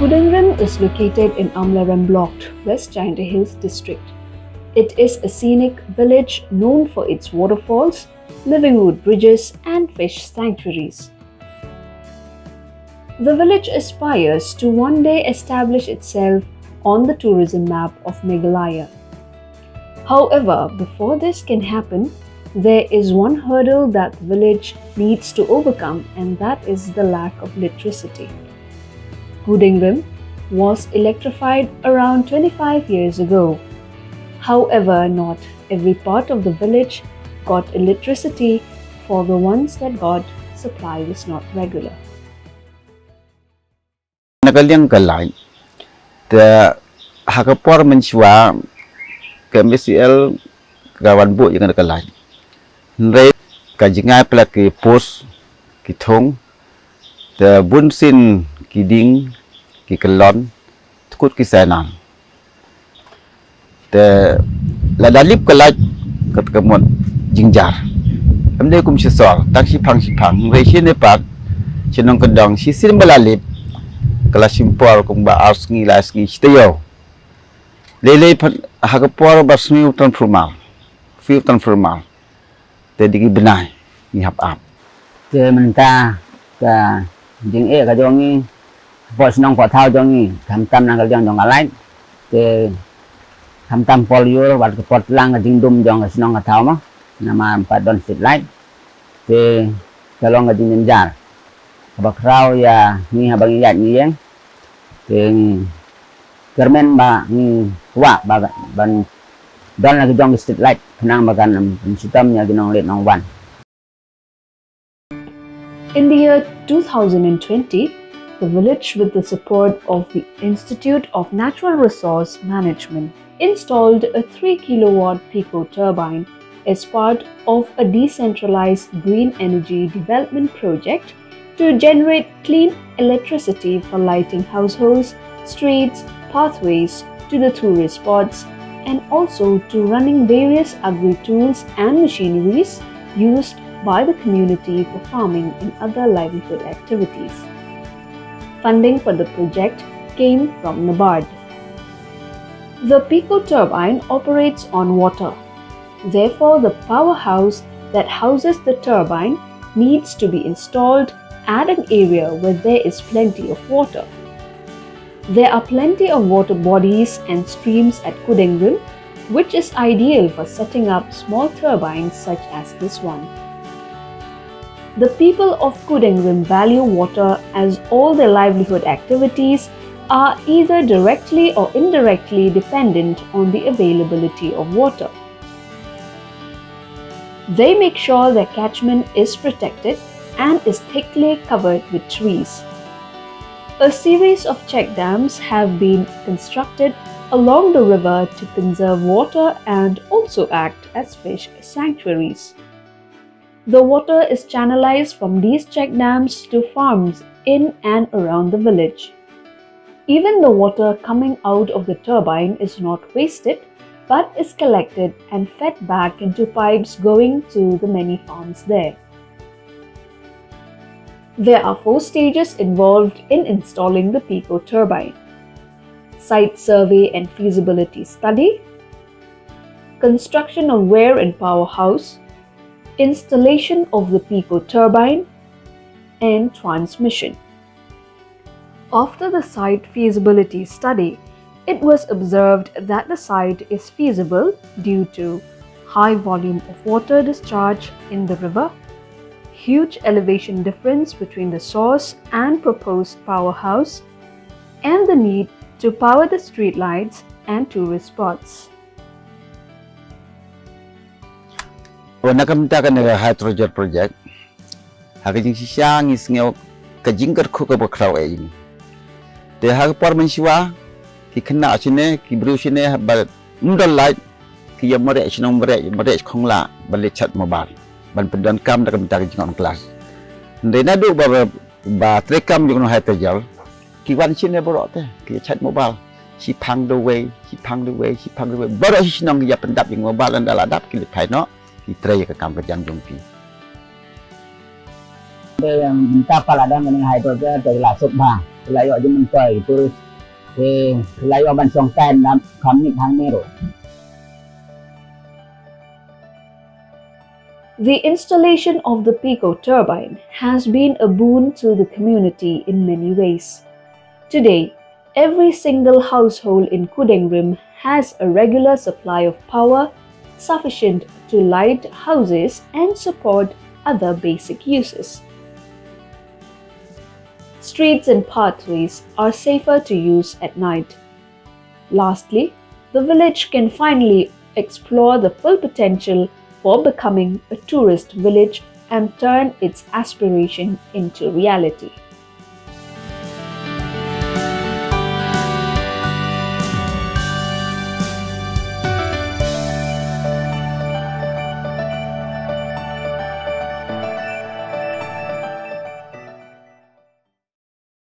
Kudengrim is located in Amlarem block, West Jaintia Hills district. It is a scenic village known for its waterfalls, living root bridges and fish sanctuaries. The village aspires to one day establish itself on the tourism map of Meghalaya. However, before this can happen, there is one hurdle that the village needs to overcome, and that is the lack of electricity. Kudengrim was electrified around 25 years ago. However, not every part of the village got electricity. For the ones that got, supply was not regular. Nagalyang kalay, the hakapor menchwa KMCL kawan bu yang nakalay. Nre kajingai pala ki pos ki thong, the bunsin ki ding ki kalon, tukut ki sanan. The ladalip kalay kat kamon jingjar. Amde kum sisol tak sipang nre sini pak sinong kedong sisin balalip kala simpor kung ba arsngi lasngi stayo. Lele hakapor basmi utan formal. Fi utan formal. Tadi benai ni hap ap. Te menta ka jing ka jongi pos nong ko thao jongi tam nang ka jong jong alai te tam polio wat ko pot lang ka jing dum jong ka snong ka thao ma nama empat don street light te kalong ka jing jar ba krau ya ni habang yat ni yang te kermen ba ni wa ba ban don la ka jong street light nang bagan sitamnya ginong let nong wan. In the year 2020, the village, with the support of the Institute of Natural Resource Management, installed a 3 kilowatt Pico turbine as part of a decentralized green energy development project to generate clean electricity for lighting households, streets, pathways to the tourist spots, and also to running various agri-tools and machineries used by the community for farming and other livelihood activities. Funding for the project came from NABARD. The Pico turbine operates on water. Therefore, the powerhouse that houses the turbine needs to be installed at an area where there is plenty of water. There are plenty of water bodies and streams at Kudengrim, which is ideal for setting up small turbines such as this one. The people of Kudengrim value water as all their livelihood activities are either directly or indirectly dependent on the availability of water. They make sure their catchment is protected and is thickly covered with trees. A series of check dams have been constructed along the river to conserve water and also act as fish sanctuaries. The water is channelized from these check dams to farms in and around the village. Even the water coming out of the turbine is not wasted, but is collected and fed back into pipes going to the many farms there. There are 4 stages involved in installing the Pico turbine: site survey and feasibility study, construction of wear and power house, installation of the Pico turbine, and transmission. After the site feasibility study, it was observed that the site is feasible due to high volume of water discharge in the river, huge elevation difference between the source and proposed powerhouse, and the need to power the street lights and tourist spots. Nakamta ka na hydrogen project, hakajing siyang isngaw kajingkar ko ka bakraw ay. Te hakapor mensiwa ki khna sine ki bru sine ba ndal light ki yamare sinong mare khongla balle chat mobile ban pendan kam nakamta ka jingong class. Ndena du ba trekam yung hydrogen ki wan sine borote ki chat mobile si phang the way baro sinong ya pendap yung mobile andal adap ki lipai no itray ka kam ka jang jong pi. Minta pala dan mening hydrogen dari lasuk ba layo aja mentoy terus layo ban songkan nam kami hang nero. The installation of the Pico turbine has been a boon to the community in many ways. Today, every single household in Kudengrim has a regular supply of power sufficient to light houses and support other basic uses. Streets and pathways are safer to use at night. Lastly, the village can finally explore the full potential for becoming a tourist village and turn its aspiration into reality.